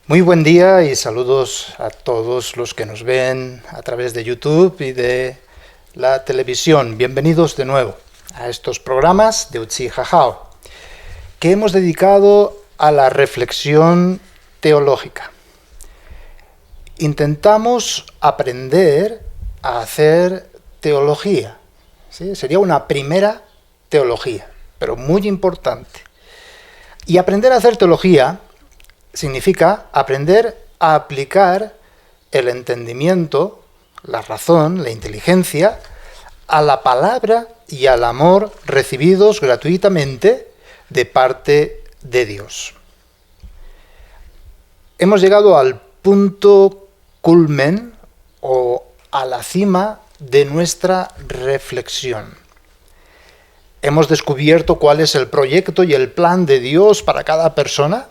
Muy buen día y saludos a todos los que nos ven a través de YouTube y de la televisión. Bienvenidos de nuevo a estos programas de Utsi Hajao, que hemos dedicado a la reflexión teológica. Intentamos aprender a hacer teología. ¿Sí? Sería una primera teología, pero muy importante. Y aprender a hacer teología significa aprender a aplicar el entendimiento, la razón, la inteligencia, a la palabra y al amor recibidos gratuitamente de parte de Dios. Hemos llegado al punto culmen o a la cima de nuestra reflexión. Hemos descubierto cuál es el proyecto y el plan de Dios para cada persona,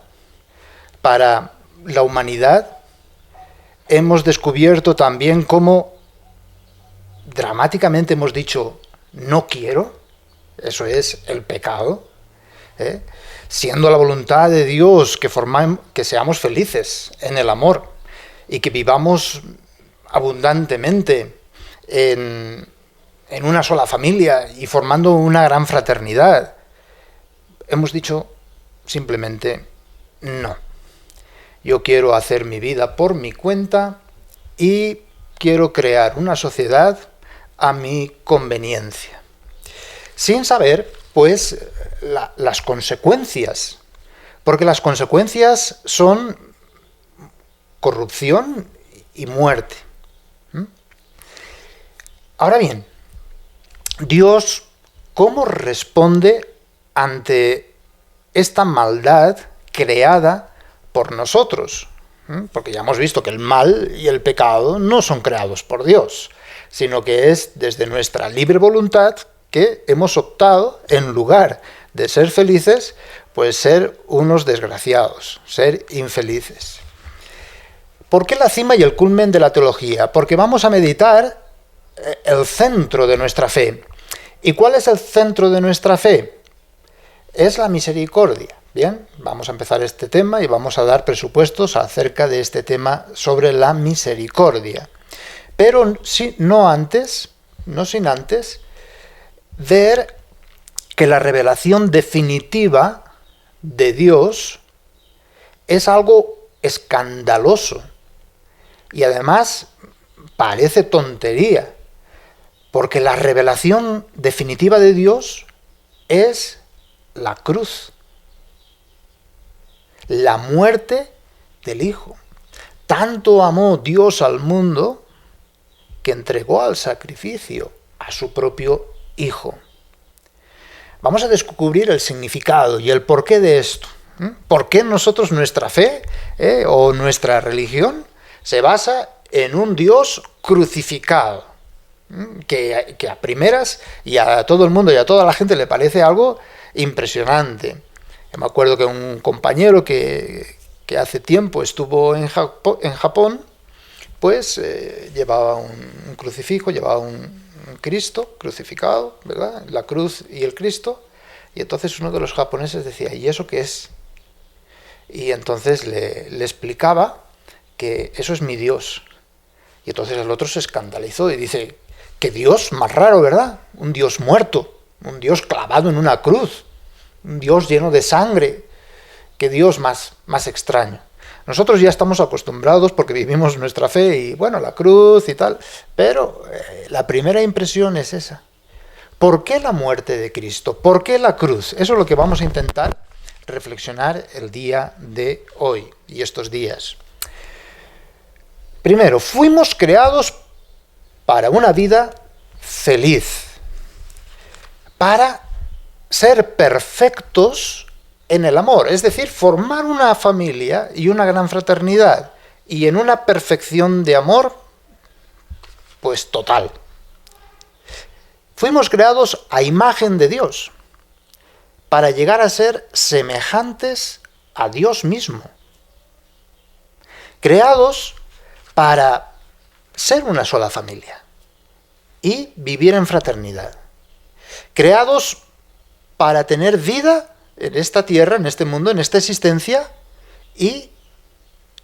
para la humanidad. Hemos descubierto también cómo dramáticamente hemos dicho no quiero, eso es el pecado, siendo la voluntad de Dios que seamos felices en el amor y que vivamos abundantemente en una sola familia y formando una gran fraternidad. Hemos dicho simplemente no. Yo quiero hacer mi vida por mi cuenta y quiero crear una sociedad a mi conveniencia. Sin saber, pues, las consecuencias. Porque las consecuencias son corrupción y muerte. Ahora bien, Dios, ¿cómo responde ante esta maldad creada por nosotros? Porque ya hemos visto que el mal y el pecado no son creados por Dios, sino que es desde nuestra libre voluntad que hemos optado, en lugar de ser felices, pues ser unos desgraciados, ser infelices. ¿Por qué la cima y el culmen de la teología? Porque vamos a meditar el centro de nuestra fe. ¿Y cuál es el centro de nuestra fe? Es la misericordia. Bien, vamos a empezar este tema y vamos a dar presupuestos acerca de este tema sobre la misericordia. Pero no sin antes ver que la revelación definitiva de Dios es algo escandaloso y además parece tontería, porque la revelación definitiva de Dios es la cruz. La muerte del Hijo. Tanto amó Dios al mundo que entregó al sacrificio a su propio Hijo. Vamos a descubrir el significado y el porqué de esto. ¿Por qué nuestra fe o nuestra religión se basa en un Dios crucificado? Que a primeras y a todo el mundo y a toda la gente le parece algo impresionante. Me acuerdo que un compañero que hace tiempo estuvo en Japón, pues llevaba un crucifijo, llevaba un Cristo crucificado, ¿verdad? La cruz y el Cristo, y entonces uno de los japoneses decía, ¿y eso qué es? Y entonces le explicaba que eso es mi Dios. Y entonces el otro se escandalizó y dice, qué Dios más raro, ¿verdad? Un Dios muerto, un Dios clavado en una cruz. Un Dios lleno de sangre, qué Dios más extraño. Nosotros ya estamos acostumbrados porque vivimos nuestra fe y, bueno, la cruz y tal, pero la primera impresión es esa. ¿Por qué la muerte de Cristo? ¿Por qué la cruz? Eso es lo que vamos a intentar reflexionar el día de hoy y estos días. Primero, fuimos creados para una vida feliz, para ser perfectos en el amor, es decir, formar una familia y una gran fraternidad, y en una perfección de amor, pues total. Fuimos creados a imagen de Dios, para llegar a ser semejantes a Dios mismo. Creados para ser una sola familia y vivir en fraternidad. Creados para tener vida en esta tierra, en este mundo, en esta existencia, y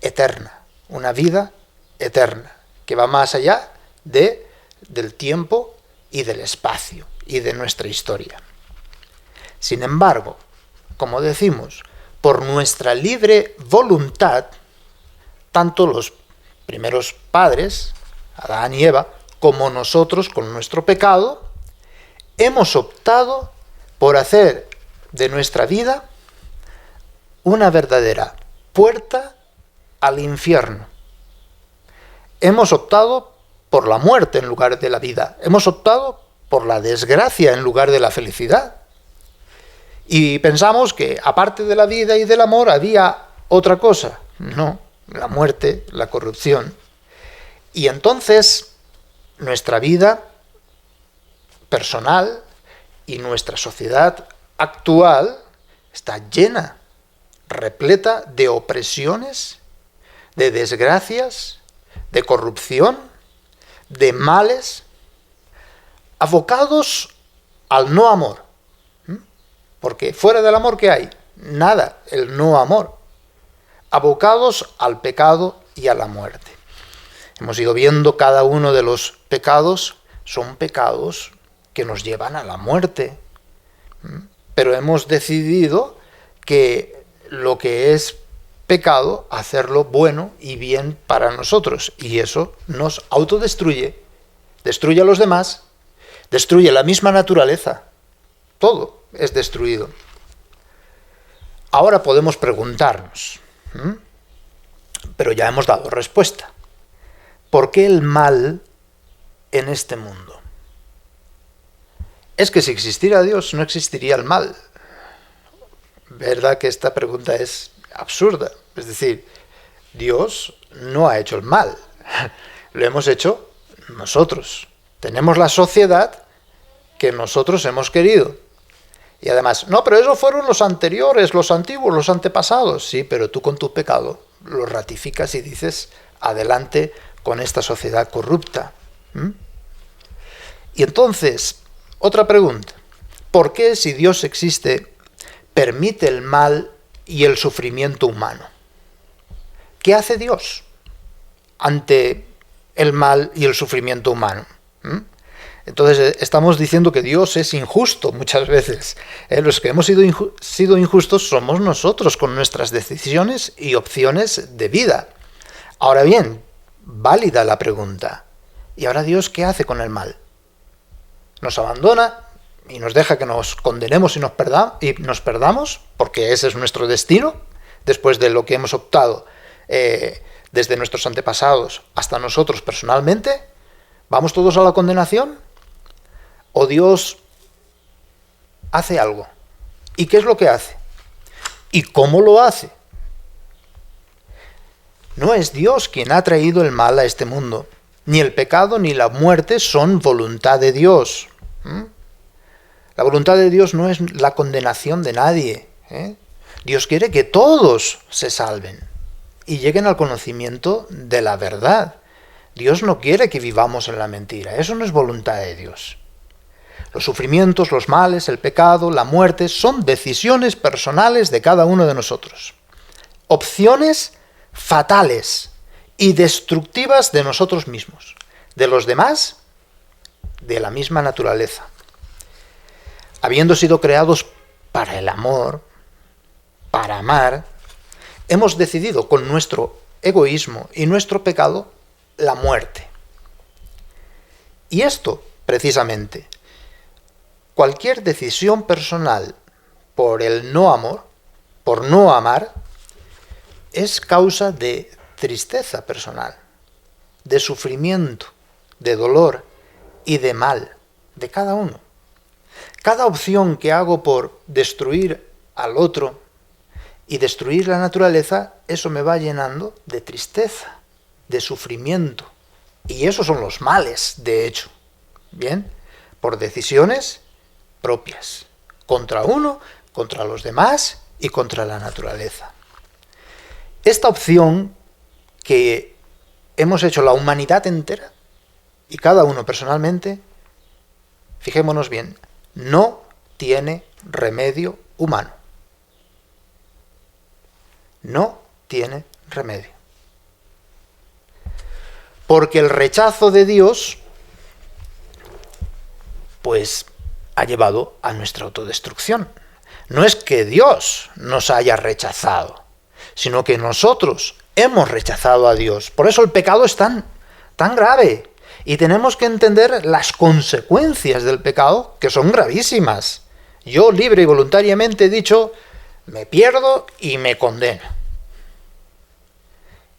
eterna, una vida eterna, que va más allá del tiempo y del espacio y de nuestra historia. Sin embargo, como decimos, por nuestra libre voluntad, tanto los primeros padres, Adán y Eva, como nosotros con nuestro pecado, hemos optado por hacer de nuestra vida una verdadera puerta al infierno. Hemos optado por la muerte en lugar de la vida. Hemos optado por la desgracia en lugar de la felicidad. Y pensamos que aparte de la vida y del amor había otra cosa. No, la muerte, la corrupción. Y entonces nuestra vida personal y nuestra sociedad actual está llena, repleta de opresiones, de desgracias, de corrupción, de males, abocados al no amor. Porque fuera del amor, ¿qué hay? Nada, el no amor. Abocados al pecado y a la muerte. Hemos ido viendo cada uno de los pecados, son pecados que nos llevan a la muerte. Pero hemos decidido que lo que es pecado, hacerlo bueno y bien para nosotros. Y eso nos autodestruye, destruye a los demás, destruye la misma naturaleza. Todo es destruido. Ahora podemos preguntarnos, pero ya hemos dado respuesta. ¿Por qué el mal en este mundo? Es que si existiera Dios no existiría el mal. ¿Verdad que esta pregunta es absurda? Es decir, Dios no ha hecho el mal, lo hemos hecho nosotros. Tenemos la sociedad que nosotros hemos querido. Y además, no, pero esos fueron los anteriores, los antiguos, los antepasados. Sí, pero tú con tu pecado lo ratificas y dices, adelante con esta sociedad corrupta. Y entonces, otra pregunta. ¿Por qué, si Dios existe, permite el mal y el sufrimiento humano? ¿Qué hace Dios ante el mal y el sufrimiento humano? Entonces estamos diciendo que Dios es injusto muchas veces. Los que hemos sido injustos somos nosotros con nuestras decisiones y opciones de vida. Ahora bien, válida la pregunta. ¿Y ahora Dios qué hace con el mal? ¿Nos abandona y nos deja que nos condenemos y nos perdamos? Porque ese es nuestro destino, después de lo que hemos optado desde nuestros antepasados hasta nosotros personalmente. ¿Vamos todos a la condenación? ¿O Dios hace algo? ¿Y qué es lo que hace? ¿Y cómo lo hace? No es Dios quien ha traído el mal a este mundo. Ni el pecado ni la muerte son voluntad de Dios. La voluntad de Dios no es la condenación de nadie. Dios quiere que todos se salven y lleguen al conocimiento de la verdad. Dios no quiere que vivamos en la mentira. Eso no es voluntad de Dios. Los sufrimientos, los males, el pecado, la muerte son decisiones personales de cada uno de nosotros. Opciones fatales y destructivas de nosotros mismos, de los demás, de la misma naturaleza. Habiendo sido creados para el amor, para amar, hemos decidido con nuestro egoísmo y nuestro pecado la muerte. Y esto, precisamente, cualquier decisión personal por el no amor, por no amar, es causa de tristeza personal, de sufrimiento, de dolor y de mal de cada uno. Cada opción que hago por destruir al otro y destruir la naturaleza, eso me va llenando de tristeza, de sufrimiento. Y esos son los males, de hecho. Bien, por decisiones propias, contra uno, contra los demás y contra la naturaleza. Esta opción que hemos hecho la humanidad entera, y cada uno personalmente, fijémonos bien, no tiene remedio humano. No tiene remedio. porque el rechazo de Dios pues ha llevado a nuestra autodestrucción. No es que Dios nos haya rechazado, sino que nosotros hemos rechazado a Dios. Por eso el pecado es tan grave. Y tenemos que entender las consecuencias del pecado, que son gravísimas. Yo libre y voluntariamente he dicho, me pierdo y me condeno.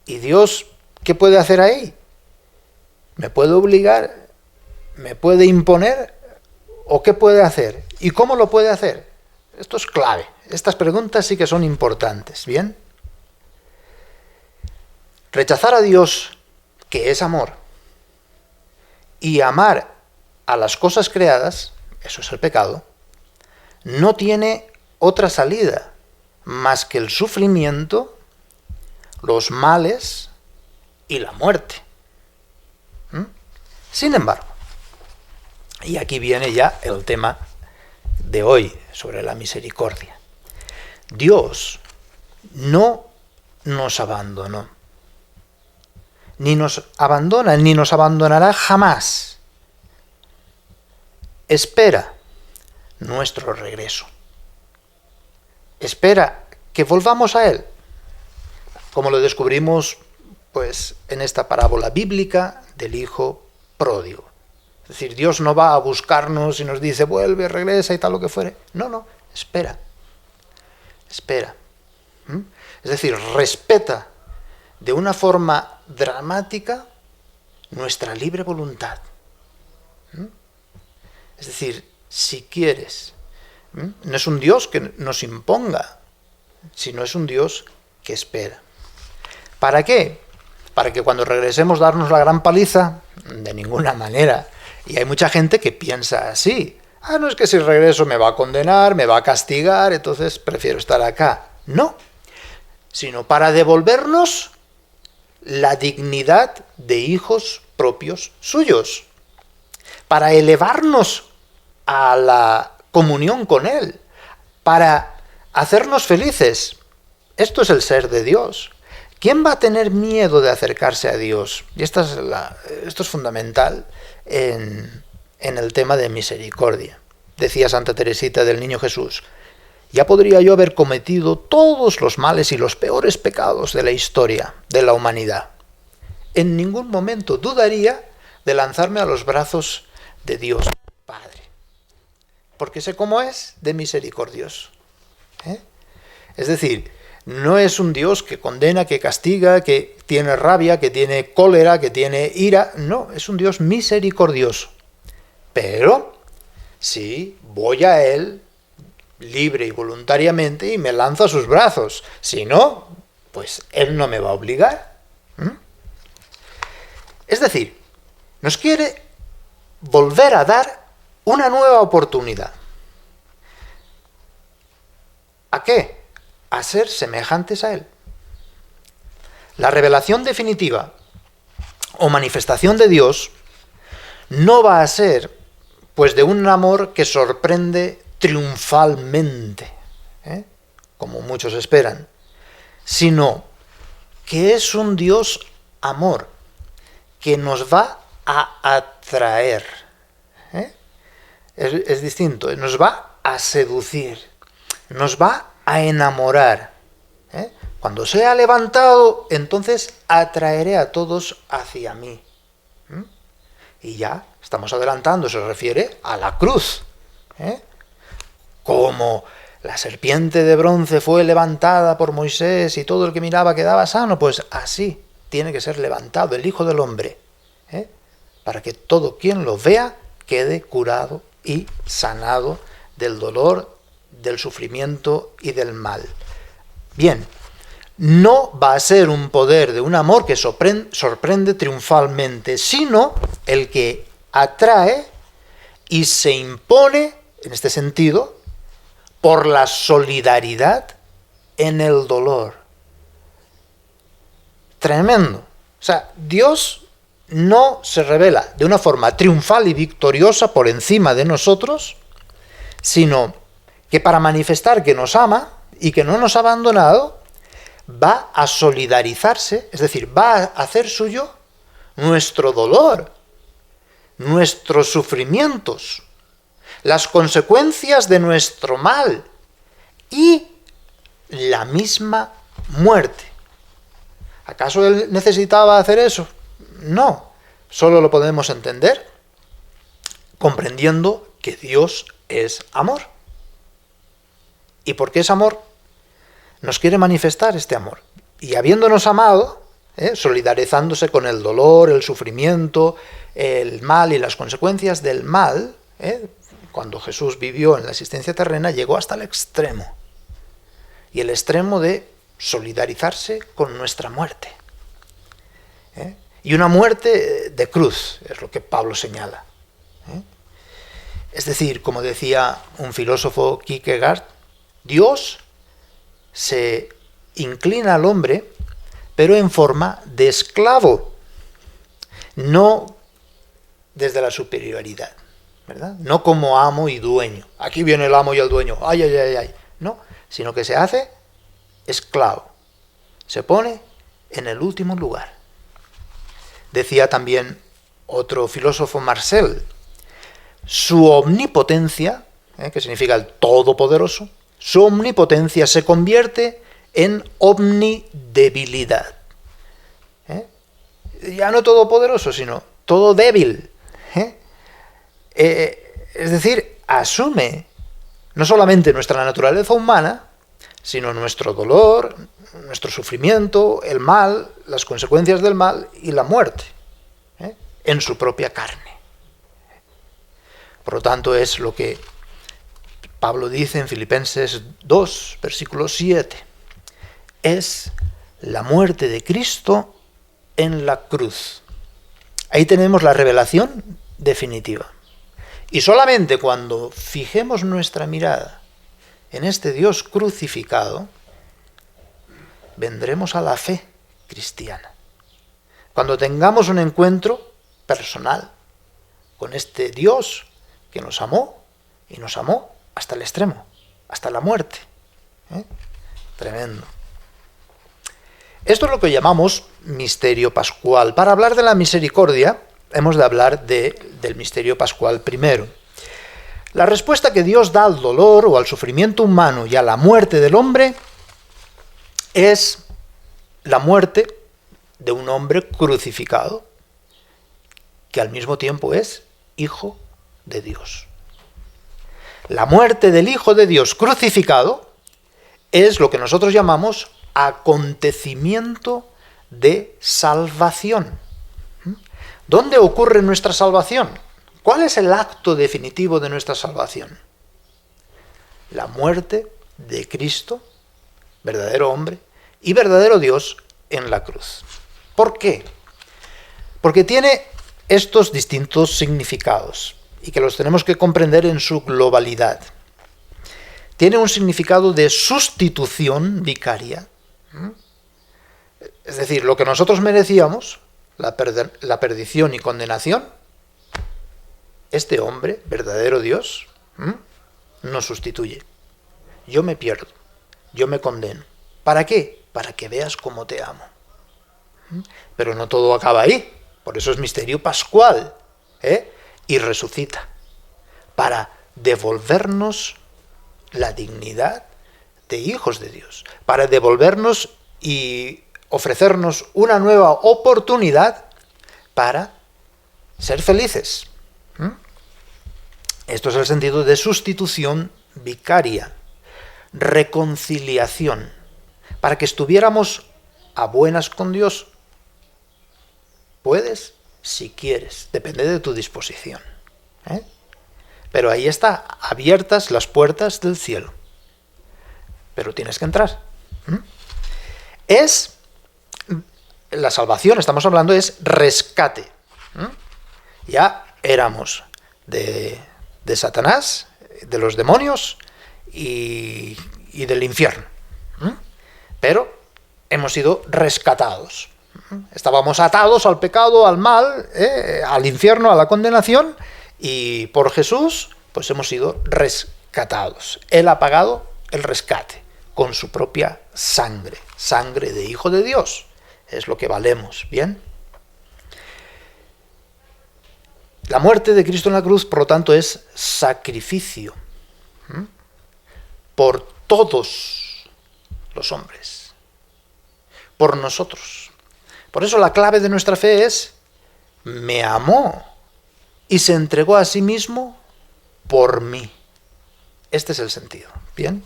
¿Y Dios qué puede hacer ahí? ¿Me puede obligar? ¿Me puede imponer? ¿O qué puede hacer? ¿Y cómo lo puede hacer? Esto es clave. Estas preguntas sí que son importantes, ¿bien? Rechazar a Dios, que es amor, y amar a las cosas creadas, eso es el pecado, no tiene otra salida más que el sufrimiento, los males y la muerte. Sin embargo, y aquí viene ya el tema de hoy sobre la misericordia. Dios no nos abandonó, ni nos abandona, ni nos abandonará jamás. Espera nuestro regreso. Espera que volvamos a Él, como lo descubrimos pues en esta parábola bíblica del hijo pródigo. Es decir, Dios no va a buscarnos y nos dice, vuelve, regresa y tal lo que fuere. No, espera. Espera. Es decir, respeta de una forma dramática nuestra libre voluntad. Es decir, si quieres, no es un Dios que nos imponga, sino es un Dios que espera. ¿Para qué? ¿Para que cuando regresemos darnos la gran paliza? De ninguna manera. Y hay mucha gente que piensa así. No es que si regreso me va a condenar, me va a castigar, entonces prefiero estar acá. No, sino para devolvernos la dignidad de hijos propios suyos, para elevarnos a la comunión con Él, para hacernos felices. Esto es el ser de Dios. ¿Quién va a tener miedo de acercarse a Dios? Y esto es fundamental en el tema de misericordia. Decía Santa Teresita del Niño Jesús, ya podría yo haber cometido todos los males y los peores pecados de la historia de la humanidad. En ningún momento dudaría de lanzarme a los brazos de Dios Padre, porque sé cómo es de misericordioso. Es decir, no es un Dios que condena, que castiga, que tiene rabia, que tiene cólera, que tiene ira. No, es un Dios misericordioso. Pero sí, voy a Él libre y voluntariamente y me lanzo a sus brazos. Si no, pues Él no me va a obligar. Es decir, nos quiere volver a dar una nueva oportunidad. ¿A qué? A ser semejantes a Él. La revelación definitiva o manifestación de Dios no va a ser pues de un amor que sorprende triunfalmente, como muchos esperan, sino que es un Dios amor que nos va a atraer. Es distinto, nos va a seducir, nos va a enamorar. Cuando sea levantado, entonces atraeré a todos hacia mí. Y ya estamos adelantando, se refiere a la cruz. Como la serpiente de bronce fue levantada por Moisés y todo el que miraba quedaba sano, pues así tiene que ser levantado el Hijo del Hombre, para que todo quien lo vea quede curado y sanado del dolor, del sufrimiento y del mal. Bien, no va a ser un poder de un amor que sorprende triunfalmente, sino el que atrae y se impone, en este sentido, por la solidaridad en el dolor. Tremendo. O sea, Dios no se revela de una forma triunfal y victoriosa por encima de nosotros, sino que para manifestar que nos ama y que no nos ha abandonado, va a solidarizarse, es decir, va a hacer suyo nuestro dolor, nuestros sufrimientos, las consecuencias de nuestro mal y la misma muerte. ¿Acaso él necesitaba hacer eso? No, solo lo podemos entender comprendiendo que Dios es amor. ¿Y por qué es amor? Nos quiere manifestar este amor. Y habiéndonos amado, solidarizándose con el dolor, el sufrimiento, el mal y las consecuencias del mal, cuando Jesús vivió en la existencia terrena, llegó hasta el extremo. Y el extremo de solidarizarse con nuestra muerte. Y una muerte de cruz, es lo que Pablo señala. Es decir, como decía un filósofo Kierkegaard, Dios se inclina al hombre, pero en forma de esclavo, no desde la superioridad, ¿verdad? No como amo y dueño. Aquí viene el amo y el dueño, ay, ay, ay, ay. No, sino que se hace esclavo. Se pone en el último lugar. Decía también otro filósofo, Marcel, su omnipotencia, que significa el todopoderoso, su omnipotencia se convierte en omnidebilidad. Ya no todopoderoso, sino todo débil. Es decir, asume no solamente nuestra naturaleza humana, sino nuestro dolor, nuestro sufrimiento, el mal, las consecuencias del mal y la muerte, en su propia carne. Por lo tanto, es lo que Pablo dice en Filipenses 2, versículo 7. Es la muerte de Cristo en la cruz. Ahí tenemos la revelación definitiva. Y solamente cuando fijemos nuestra mirada en este Dios crucificado, vendremos a la fe cristiana. Cuando tengamos un encuentro personal con este Dios que nos amó y nos amó hasta el extremo, hasta la muerte. Tremendo. Esto es lo que llamamos misterio pascual. Para hablar de la misericordia, hemos de hablar del misterio pascual primero. La respuesta que Dios da al dolor o al sufrimiento humano y a la muerte del hombre es la muerte de un hombre crucificado, que al mismo tiempo es Hijo de Dios. La muerte del Hijo de Dios crucificado es lo que nosotros llamamos acontecimiento de salvación. ¿Dónde ocurre nuestra salvación? ¿Cuál es el acto definitivo de nuestra salvación? La muerte de Cristo, verdadero hombre y verdadero Dios, en la cruz. ¿Por qué? Porque tiene estos distintos significados y que los tenemos que comprender en su globalidad. Tiene un significado de sustitución vicaria. Es decir, lo que nosotros merecíamos, la perdición y condenación, este hombre, verdadero Dios, nos sustituye. Yo me pierdo, yo me condeno. ¿Para qué? Para que veas cómo te amo. Pero no todo acaba ahí, por eso es misterio pascual, y resucita, para devolvernos la dignidad de hijos de Dios, para devolvernos y ofrecernos una nueva oportunidad para ser felices. Esto es el sentido de sustitución vicaria, reconciliación, para que estuviéramos a buenas con Dios. Puedes, si quieres, depende de tu disposición. Pero ahí está, abiertas las puertas del cielo. Pero tienes que entrar. Es la salvación, estamos hablando, es rescate. Ya éramos de Satanás, de los demonios y del infierno. Pero hemos sido rescatados. Estábamos atados al pecado, al mal, al infierno, a la condenación, y por Jesús pues hemos sido rescatados. Él ha pagado el rescate con su propia sangre, sangre de Hijo de Dios. Es lo que valemos, ¿bien? La muerte de Cristo en la cruz, por lo tanto, es sacrificio por todos los hombres, por nosotros. Por eso la clave de nuestra fe es: me amó y se entregó a sí mismo por mí. Este es el sentido. Bien,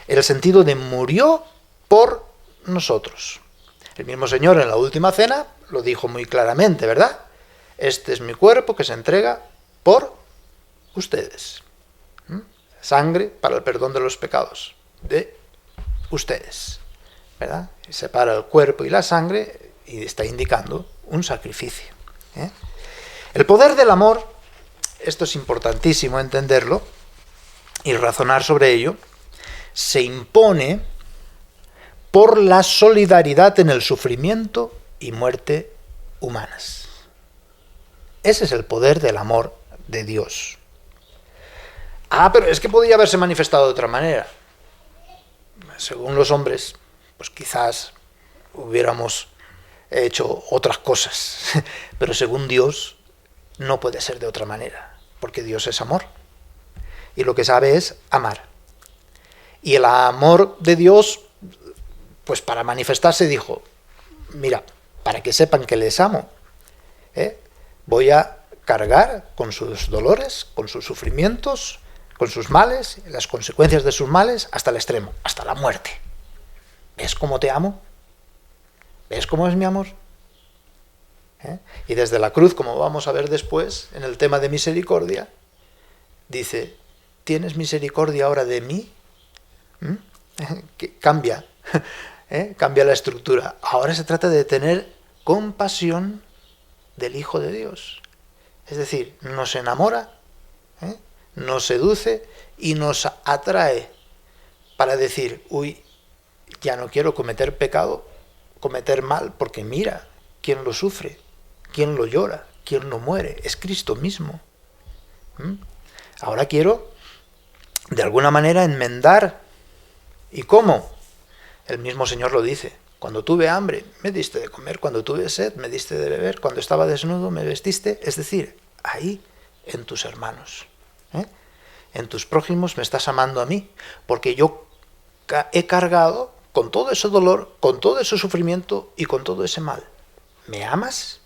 el sentido de murió por nosotros. El mismo Señor en la última cena lo dijo muy claramente, ¿verdad? Este es mi cuerpo que se entrega por ustedes. Sangre para el perdón de los pecados de ustedes, ¿verdad? Separa el cuerpo y la sangre y está indicando un sacrificio. El poder del amor, esto es importantísimo entenderlo y razonar sobre ello, se impone por la solidaridad en el sufrimiento y muerte humanas. Ese es el poder del amor de Dios. Pero es que podía haberse manifestado de otra manera. Según los hombres, pues quizás hubiéramos hecho otras cosas, pero según Dios no puede ser de otra manera, porque Dios es amor y lo que sabe es amar. Y el amor de Dios, pues para manifestarse dijo: mira, para que sepan que les amo, voy a cargar con sus dolores, con sus sufrimientos, con sus males, las consecuencias de sus males, hasta el extremo, hasta la muerte. ¿Ves cómo te amo? ¿Ves cómo es mi amor? Y desde la cruz, como vamos a ver después, en el tema de misericordia, dice: ¿tienes misericordia ahora de mí? Que cambia, cambia la estructura. Ahora se trata de tener compasión del Hijo de Dios. Es decir, nos enamora, nos seduce y nos atrae para decir: uy, ya no quiero cometer pecado, cometer mal, porque mira quién lo sufre, quién lo llora, quién lo muere, es Cristo mismo. Ahora quiero, de alguna manera, enmendar. ¿Y cómo? El mismo Señor lo dice: cuando tuve hambre, me diste de comer; cuando tuve sed, me diste de beber; cuando estaba desnudo, me vestiste. Es decir, ahí, en tus hermanos, en tus prójimos, me estás amando a mí, porque yo he cargado con todo ese dolor, con todo ese sufrimiento y con todo ese mal. ¿Me amas?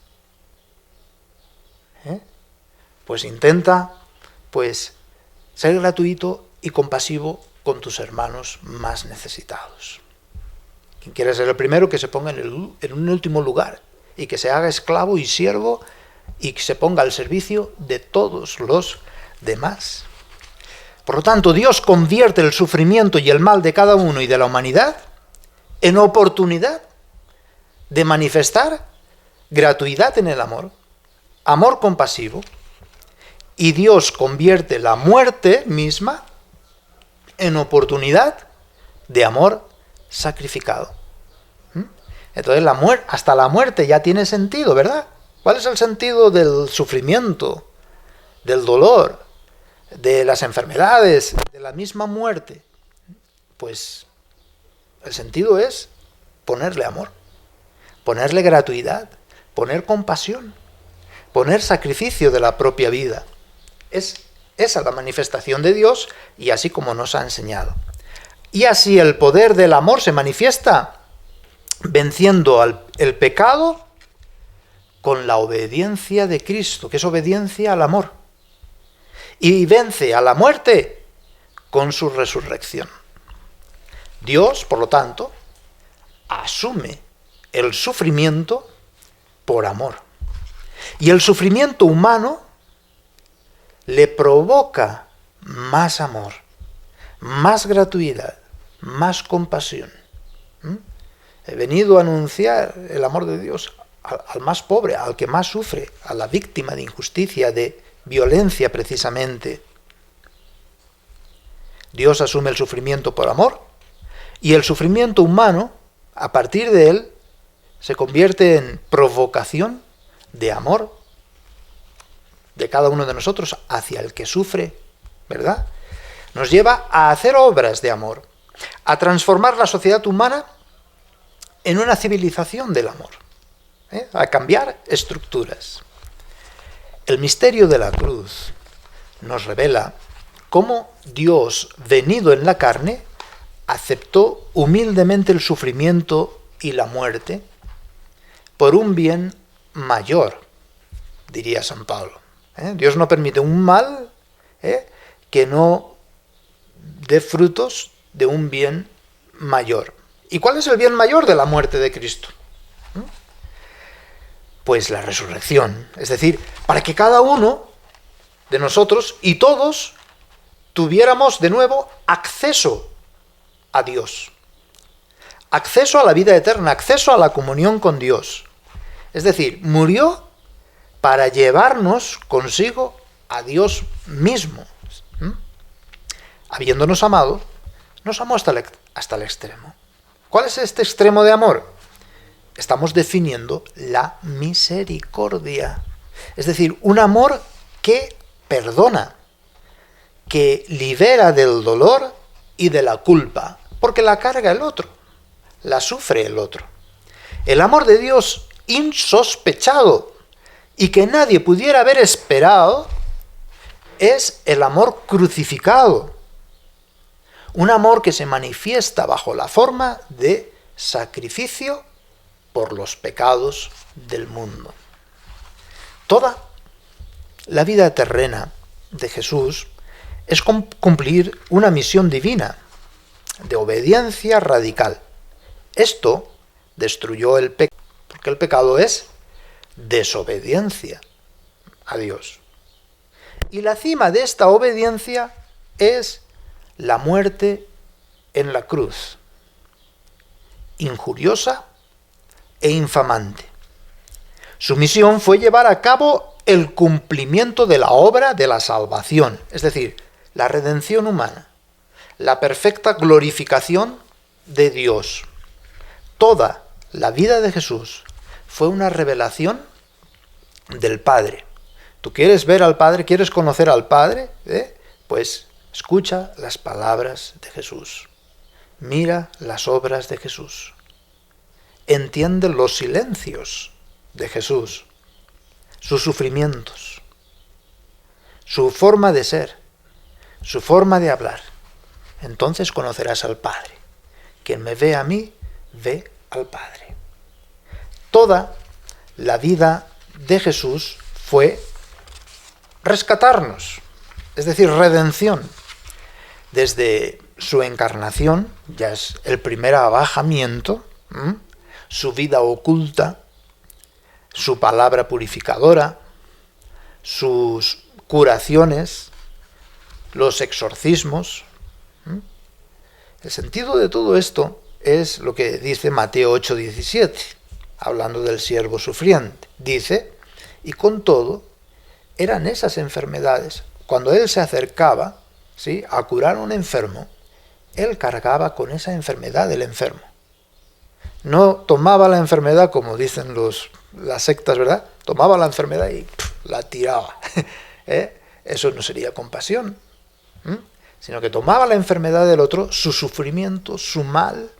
Pues intenta, ser gratuito y compasivo con tus hermanos más necesitados. Quien quiera ser el primero, que se ponga en un último lugar y que se haga esclavo y siervo y que se ponga al servicio de todos los demás. Por lo tanto, Dios convierte el sufrimiento y el mal de cada uno y de la humanidad en oportunidad de manifestar gratuidad en el amor, amor compasivo, y Dios convierte la muerte misma en oportunidad de amor sacrificado. Entonces hasta la muerte ya tiene sentido, ¿verdad? ¿Cuál es el sentido del sufrimiento, del dolor, de las enfermedades, de la misma muerte? Pues el sentido es ponerle amor, ponerle gratuidad, poner compasión, poner sacrificio de la propia vida. Es esa la manifestación de Dios, y así como nos ha enseñado. Y así el poder del amor se manifiesta venciendo el pecado con la obediencia de Cristo, que es obediencia al amor. Y vence a la muerte con su resurrección. Dios, por lo tanto, asume el sufrimiento por amor. Y el sufrimiento humano le provoca más amor, más gratuidad, más compasión. He venido a anunciar el amor de Dios al más pobre, al que más sufre, a la víctima de injusticia, de violencia precisamente. Dios asume el sufrimiento por amor, y el sufrimiento humano, a partir de él, se convierte en provocación de amor de cada uno de nosotros hacia el que sufre, ¿verdad? Nos lleva a hacer obras de amor, a transformar la sociedad humana en una civilización del amor, a cambiar estructuras. El misterio de la cruz nos revela cómo Dios, venido en la carne, aceptó humildemente el sufrimiento y la muerte por un bien mayor, diría San Pablo. Dios no permite un mal que no dé frutos de un bien mayor. ¿Y cuál es el bien mayor de la muerte de Cristo? Pues la resurrección. Es decir, para que cada uno de nosotros y todos tuviéramos de nuevo acceso a Dios. Acceso a la vida eterna, acceso a la comunión con Dios. Es decir, murió para llevarnos consigo a Dios mismo. Habiéndonos amado, nos amó hasta el extremo. ¿Cuál es este extremo de amor? Estamos definiendo la misericordia. Es decir, un amor que perdona, que libera del dolor y de la culpa, porque la carga el otro, la sufre el otro. El amor de Dios insospechado y que nadie pudiera haber esperado es el amor crucificado. Un amor que se manifiesta bajo la forma de sacrificio por los pecados del mundo. Toda la vida terrena de Jesús es cumplir una misión divina de obediencia radical. Esto destruyó el pecado, porque el pecado es desobediencia a Dios. Y la cima de esta obediencia es la muerte en la cruz, injuriosa e infamante. Su misión fue llevar a cabo el cumplimiento de la obra de la salvación, es decir, la redención humana, la perfecta glorificación de Dios. Toda la vida de Jesús fue una revelación del Padre. ¿Tú quieres ver al Padre? ¿Quieres conocer al Padre? Pues escucha las palabras de Jesús. Mira las obras de Jesús. Entiende los silencios de Jesús, sus sufrimientos, su forma de ser, su forma de hablar. Entonces conocerás al Padre. Quien me ve a mí, ve al Padre. Toda la vida de Jesús fue rescatarnos, es decir, redención. Desde su encarnación, ya es el primer abajamiento, su vida oculta, su palabra purificadora, sus curaciones, los exorcismos. El sentido de todo esto es lo que dice Mateo 8:17, hablando del siervo sufriente. Dice, y con todo, eran esas enfermedades. Cuando él se acercaba, ¿sí?, a curar a un enfermo, él cargaba con esa enfermedad del enfermo. No tomaba la enfermedad, como dicen las sectas, ¿verdad? Tomaba la enfermedad y la tiraba. Eso no sería compasión. Sino que tomaba la enfermedad del otro, su sufrimiento, su mal,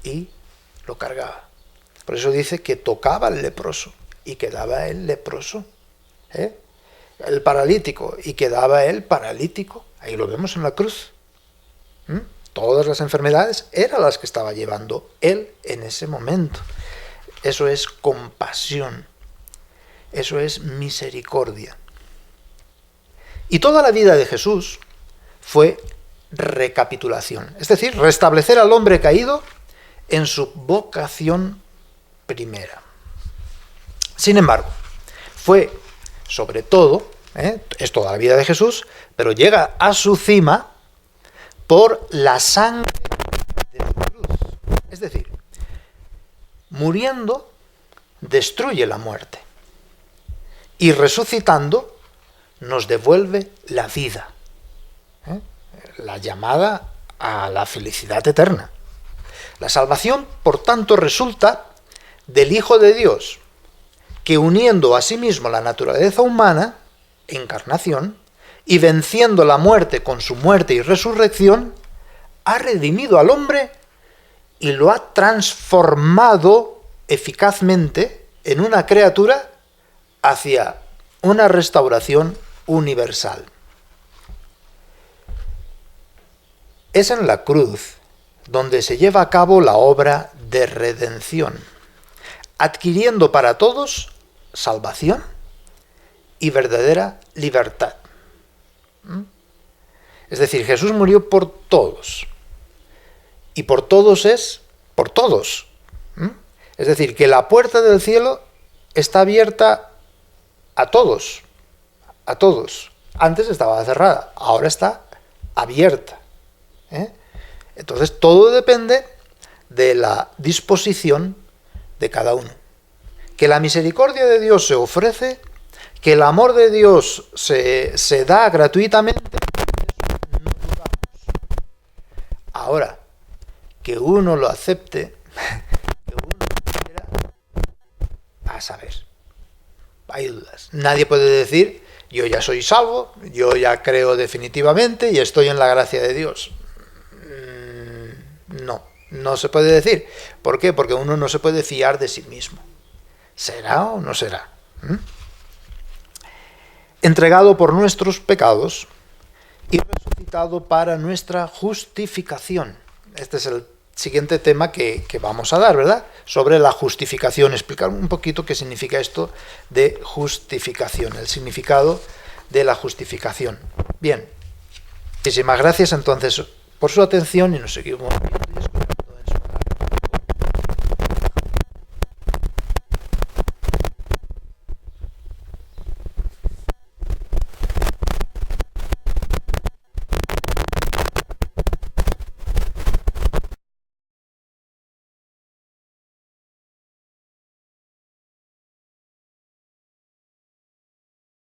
y lo cargaba. Por eso dice que tocaba al leproso y quedaba él leproso. El paralítico y quedaba él paralítico. Ahí lo vemos en la cruz. Todas las enfermedades eran las que estaba llevando él en ese momento. Eso es compasión. Eso es misericordia. Y toda la vida de Jesús fue recapitulación, es decir, restablecer al hombre caído en su vocación primera. Sin embargo, fue sobre todo, es toda la vida de Jesús, pero llega a su cima por la sangre de la cruz. Es decir, muriendo destruye la muerte y resucitando nos devuelve la vida, la llamada a la felicidad eterna. La salvación, por tanto, resulta del Hijo de Dios, que uniendo a sí mismo la naturaleza humana, encarnación, y venciendo la muerte con su muerte y resurrección, ha redimido al hombre y lo ha transformado eficazmente en una criatura hacia una restauración universal. Es en la cruz donde se lleva a cabo la obra de redención, adquiriendo para todos salvación y verdadera libertad. Es decir, Jesús murió por todos. Y por todos es por todos. Es decir, que la puerta del cielo está abierta a todos. A todos. Antes estaba cerrada, ahora está abierta. Entonces todo depende de la disposición de cada uno. Que la misericordia de Dios se ofrece, que el amor de Dios se da gratuitamente, no dudamos. Ahora, que uno lo acepte, que uno quiera, a saber, hay dudas. Nadie puede decir, yo ya soy salvo, yo ya creo definitivamente y estoy en la gracia de Dios. No se puede decir. ¿Por qué? Porque uno no se puede fiar de sí mismo. ¿Será o no será? Entregado por nuestros pecados y resucitado para nuestra justificación. Este es el siguiente tema que vamos a dar, ¿verdad? Sobre la justificación. Explicar un poquito qué significa esto de justificación, el significado de la justificación. Bien. Muchísimas gracias entonces por su atención y nos seguimos viendo.